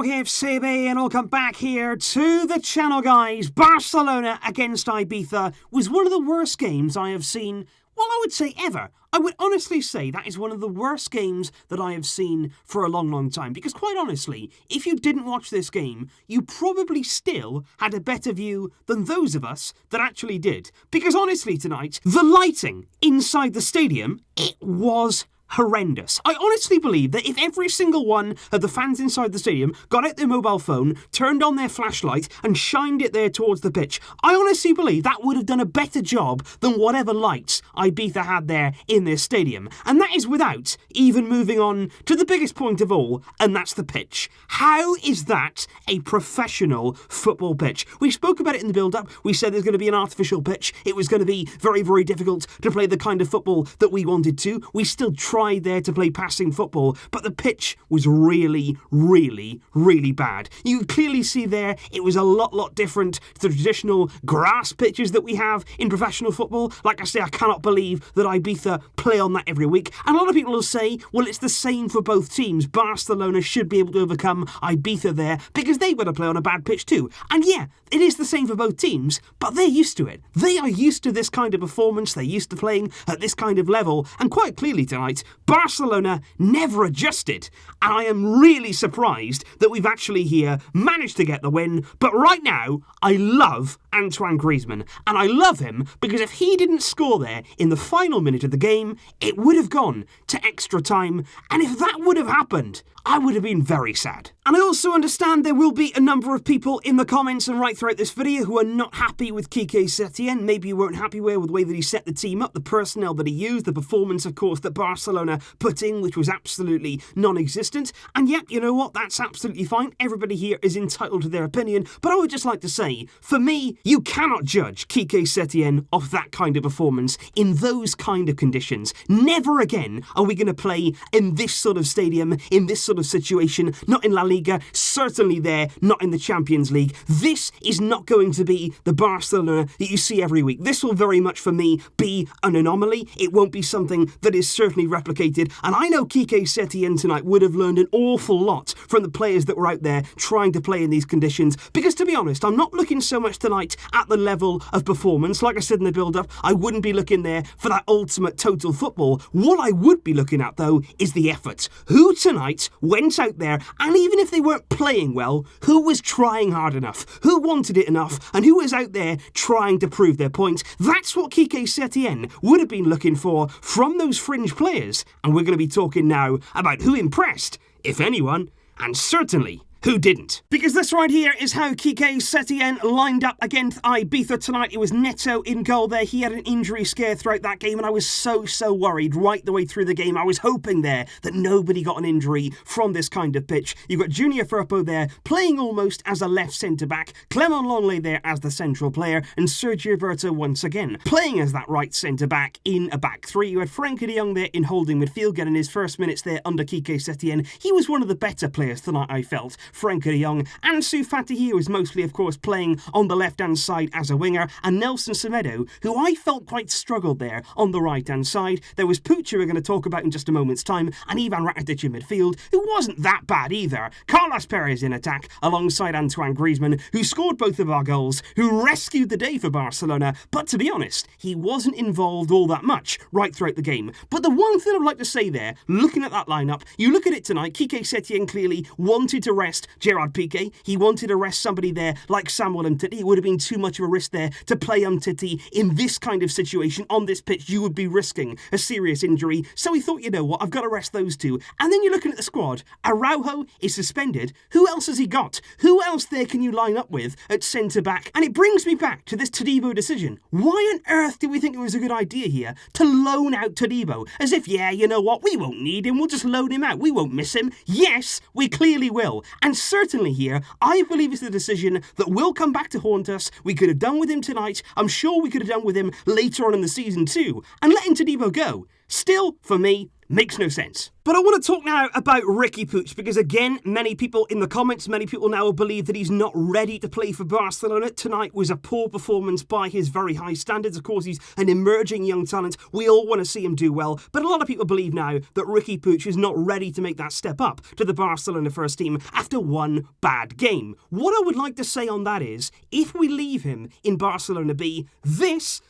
TalkFCB and welcome back here to the channel, guys. Barcelona against Ibiza was one of the worst games I have seen, well, I would say ever. I would honestly say that is one of the worst games that I have seen for a long, long time. Because quite honestly, if you didn't watch this game, you probably still had a better view than those of us that actually did. Because honestly tonight, the lighting inside the stadium, it was horrendous. I honestly believe that if every single one of the fans inside the stadium got out their mobile phone, turned on their flashlight and shined it there towards the pitch, I honestly believe that would have done a better job than whatever lights Ibiza had there in their stadium. And that is without even moving on to the biggest point of all, and that's the pitch. How is that a professional football pitch? We spoke about it in the build-up. We said there's going to be an artificial pitch. It was going to be very, very difficult to play the kind of football that we wanted to. We still tried there to play passing football, but the pitch was really, really, really bad. You could clearly see there it was a lot different to the traditional grass pitches that we have in professional football. Like I say, I cannot believe that Ibiza play on that every week. And a lot of people will say, well, it's the same for both teams. Barcelona should be able to overcome Ibiza there because they've got to play on a bad pitch too. And yeah, it is the same for both teams, but they're used to it. They are used to this kind of performance. They're used to playing at this kind of level. And quite clearly tonight, Barcelona never adjusted, and I am really surprised that we've actually here managed to get the win. But right now, I love Antoine Griezmann, and I love him because if he didn't score there in the final minute of the game, it would have gone to extra time, and if that would have happened, I would have been very sad. And I also understand there will be a number of people in the comments and right throughout this video who are not happy with Quique Setién. Maybe you weren't happy with the way that he set the team up, the personnel that he used, the performance, of course, that Barcelona put in, which was absolutely non-existent. And yep, you know what? That's absolutely fine. Everybody here is entitled to their opinion. But I would just like to say, for me, you cannot judge Quique Setién off that kind of performance in those kind of conditions. Never again are we going to play in this sort of stadium, in this sort of situation, not in La Liga, certainly there, not in the Champions League. This is not going to be the Barcelona that you see every week. This will very much, for me, be an anomaly. It won't be something that is certainly replicated. And I know Quique Setién tonight would have learned an awful lot from the players that were out there trying to play in these conditions. Because to be honest, I'm not looking so much tonight at the level of performance. Like I said in the build-up, I wouldn't be looking there for that ultimate total football. What I would be looking at, though, is the effort. Who tonight went out there, and even if they weren't playing well, who was trying hard enough, who wanted it enough, and who was out there trying to prove their point? That's what Quique Setién would have been looking for from those fringe players. And we're going to be talking now about who impressed, if anyone, and certainly who didn't. Because this right here is how Quique Setién lined up against Ibiza tonight. It was Neto in goal there. He had an injury scare throughout that game, and I was so worried right the way through the game. I was hoping there that nobody got an injury from this kind of pitch. You've got Junior Firpo there, playing almost as a left centre-back, Clement Longley there as the central player, and Sergio Berto once again playing as that right centre-back in a back three. You had Frenkie de Jong there in holding midfield, getting his first minutes there under Quique Setién. He was one of the better players tonight, I felt. Frenkie de Jong, and Ansu Fati was mostly, of course, playing on the left-hand side as a winger, and Nelson Semedo, who I felt quite struggled there on the right-hand side. There was Puig, we're going to talk about in just a moment's time, and Ivan Rakitic in midfield, who wasn't that bad either. Carlos Perez in attack, alongside Antoine Griezmann, who scored both of our goals, who rescued the day for Barcelona, but to be honest, he wasn't involved all that much right throughout the game. But the one thing I'd like to say there, looking at that lineup, you look at it tonight, Quique Setién clearly wanted to rest Gerard, Piqué. He wanted to rest somebody there like Samuel Umtiti. It would have been too much of a risk there to play Umtiti in this kind of situation on this pitch. You would be risking a serious injury. So he thought, you know what, I've got to rest those two. And then you're looking at the squad. Araujo is suspended. Who else has he got? Who else there can you line up with at centre-back? And it brings me back to this Todibo decision. Why on earth did we think it was a good idea here to loan out Todibo? As if, yeah, you know what, we won't need him. We'll just loan him out. We won't miss him. Yes, we clearly will. And certainly here, I believe it's the decision that will come back to haunt us. We could have done with him tonight. I'm sure we could have done with him later on in the season too. And letting Todibo go, still, for me, Makes no sense. But I want to talk now about Riqui Puig, because again, many people in the comments, many people now believe that he's not ready to play for Barcelona. Tonight was a poor performance by his very high standards. Of course, he's an emerging young talent. We all want to see him do well, but a lot of people believe now that Riqui Puig is not ready to make that step up to the Barcelona first team after one bad game. What I would like to say on that is, if we leave him in Barcelona B, this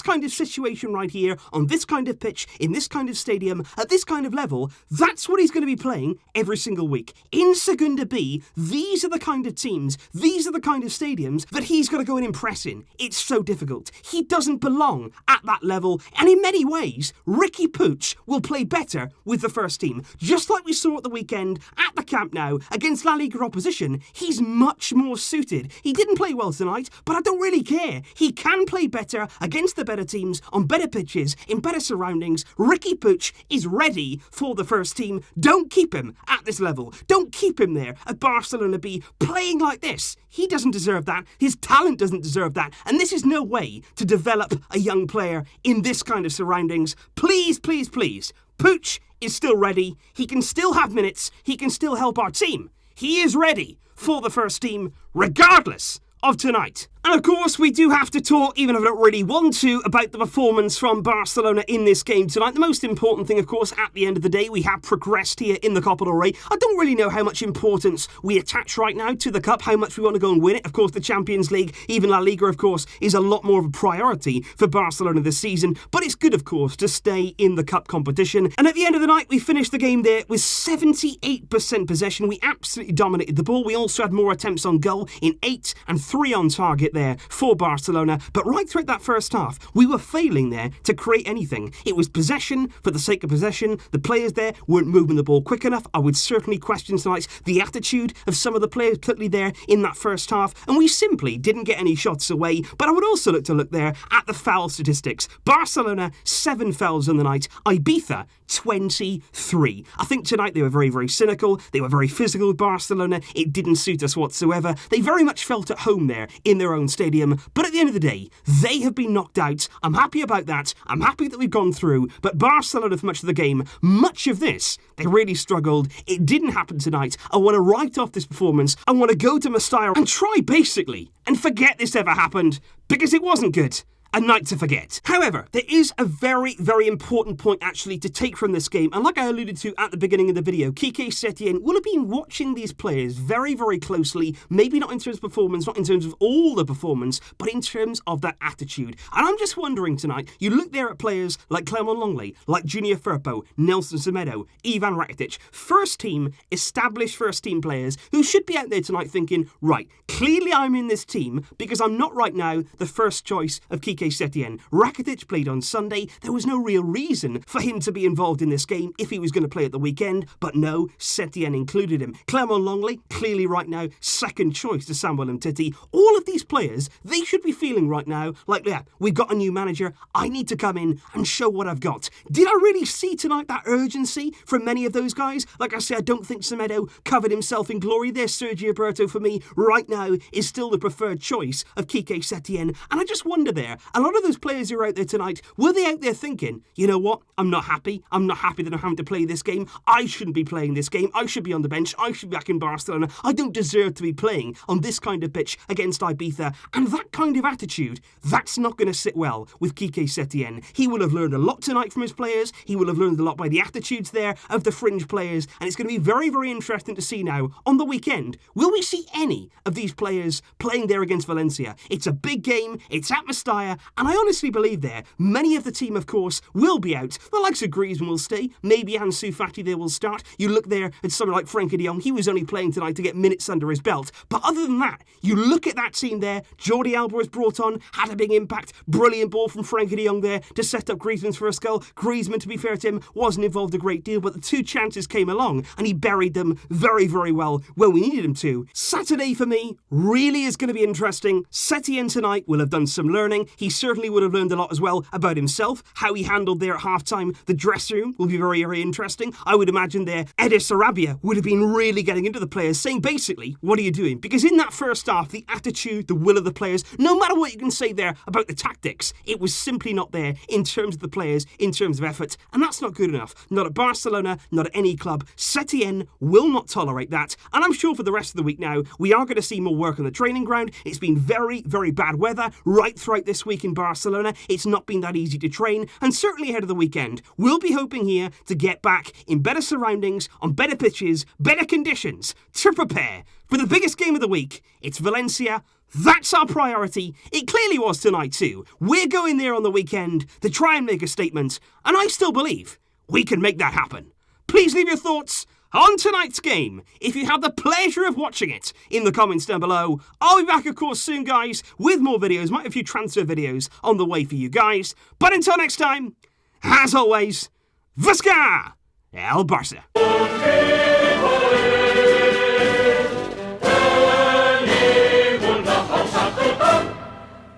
kind of situation right here, on this kind of pitch, in this kind of stadium, at this kind of level, that's what he's going to be playing every single week. In Segunda B, these are the kind of teams, these are the kind of stadiums that he's got to go and impress in. It's so difficult. He doesn't belong at that level, and in many ways, Riqui Puig will play better with the first team. Just like we saw at the weekend at the Camp Nou against La Liga opposition, he's much more suited. He didn't play well tonight, but I don't really care. He can play better against the better teams, on better pitches, in better surroundings. Riqui Puig is ready for the first team. Don't keep him at this level. Don't keep him there at Barcelona B playing like this. He doesn't deserve that. His talent doesn't deserve that. And this is no way to develop a young player in this kind of surroundings. Please, please, please. Puig is still ready. He can still have minutes. He can still help our team. He is ready for the first team, regardless of tonight. And of course, we do have to talk, even if I don't really want to, about the performance from Barcelona in this game tonight. The most important thing, of course, at the end of the day, we have progressed here in the Copa del Rey. I don't really know how much importance we attach right now to the Cup, how much we want to go and win it. Of course, the Champions League, even La Liga, of course, is a lot more of a priority for Barcelona this season. But it's good, of course, to stay in the Cup competition. And at the end of the night, we finished the game there with 78% possession. We absolutely dominated the ball. We also had more attempts on goal in 8 and 3 on target there for Barcelona, but right throughout that first half, we were failing there to create anything. It was possession for the sake of possession. The players there weren't moving the ball quick enough. I would certainly question tonight the attitude of some of the players, particularly there in that first half, and we simply didn't get any shots away. But I would also look there at the foul statistics. Barcelona, 7 fouls on the night. Ibiza, 23. I think tonight they were very, very cynical. They were very physical with Barcelona. It didn't suit us whatsoever. They very much felt at home there in their own stadium. But at the end of the day, they have been knocked out. I'm happy about that. I'm happy that we've gone through. But Barcelona, for much of the game, much of this, they really struggled. It didn't happen tonight. I want to write off this performance. I want to go to Mestalla and try, basically, and forget this ever happened, because it wasn't good. A night to forget. However, there is a very, very important point actually to take from this game, and like I alluded to at the beginning of the video, Quique Setién will have been watching these players very, very closely, maybe not in terms of performance, not in terms of all the performance, but in terms of that attitude. And I'm just wondering tonight, you look there at players like Clement Longley, like Junior Firpo, Nelson Semedo, Ivan Rakitic, first team, established first team players who should be out there tonight thinking, right, clearly I'm in this team because I'm not right now the first choice of Quique Setién. Rakitic played on Sunday. There was no real reason for him to be involved in this game if he was going to play at the weekend, but no, Setién included him. Clement Longley, clearly right now, second choice to Samuel Umtiti. All of these players, they should be feeling right now like, yeah, we've got a new manager. I need to come in and show what I've got. Did I really see tonight that urgency from many of those guys? Like I said, I don't think Semedo covered himself in glory there. Sergio Roberto, for me, right now, is still the preferred choice of Quique Setién. And I just wonder there, a lot of those players who are out there tonight, were they out there thinking, you know what, I'm not happy that I'm having to play this game. I shouldn't be playing this game. I should be on the bench. I should be back in Barcelona. I don't deserve to be playing on this kind of pitch against Ibiza. And that kind of attitude, that's not going to sit well with Quique Setién. He will have learned a lot tonight from his players. He will have learned a lot by the attitudes there of the fringe players. And it's going to be very, very interesting to see now on the weekend, will we see any of these players playing there against Valencia? It's a big game. It's at Mestalla. And I honestly believe there, many of the team, of course, will be out. The likes of Griezmann will stay. Maybe Ansu Fati there will start. You look there at someone like Frenkie de Jong. He was only playing tonight to get minutes under his belt. But other than that, you look at that team there. Jordi Alba was brought on, had a big impact. Brilliant ball from Frenkie de Jong there to set up Griezmann's first goal. Griezmann, to be fair to him, wasn't involved a great deal, but the two chances came along and he buried them very, very well when we needed him to. Saturday for me really is going to be interesting. Setién tonight will have done some learning. He certainly would have learned a lot as well about himself, how he handled there at halftime. The dressing room will be very, very interesting. I would imagine there, Edis Sarabia would have been really getting into the players, saying basically, what are you doing? Because in that first half, the attitude, the will of the players, no matter what you can say there about the tactics, it was simply not there in terms of the players, in terms of effort, and that's not good enough. Not at Barcelona, not at any club. Setién will not tolerate that, and I'm sure for the rest of the week now, we are going to see more work on the training ground. It's been very, very bad weather right throughout this week in Barcelona. It's not been that easy to train, and certainly ahead of the weekend, we'll be hoping here to get back in better surroundings, on better pitches, better conditions, to prepare for the biggest game of the week. It's Valencia. That's our priority. It clearly was tonight too. We're going there on the weekend to try and make a statement, and I still believe we can make that happen. Please leave your thoughts on tonight's game, if you had the pleasure of watching it, in the comments down below. I'll be back, of course, soon, guys, with more videos. Might have a few transfer videos on the way for you guys. But until next time, as always, Visca El Barça.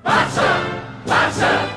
Barça, Barça.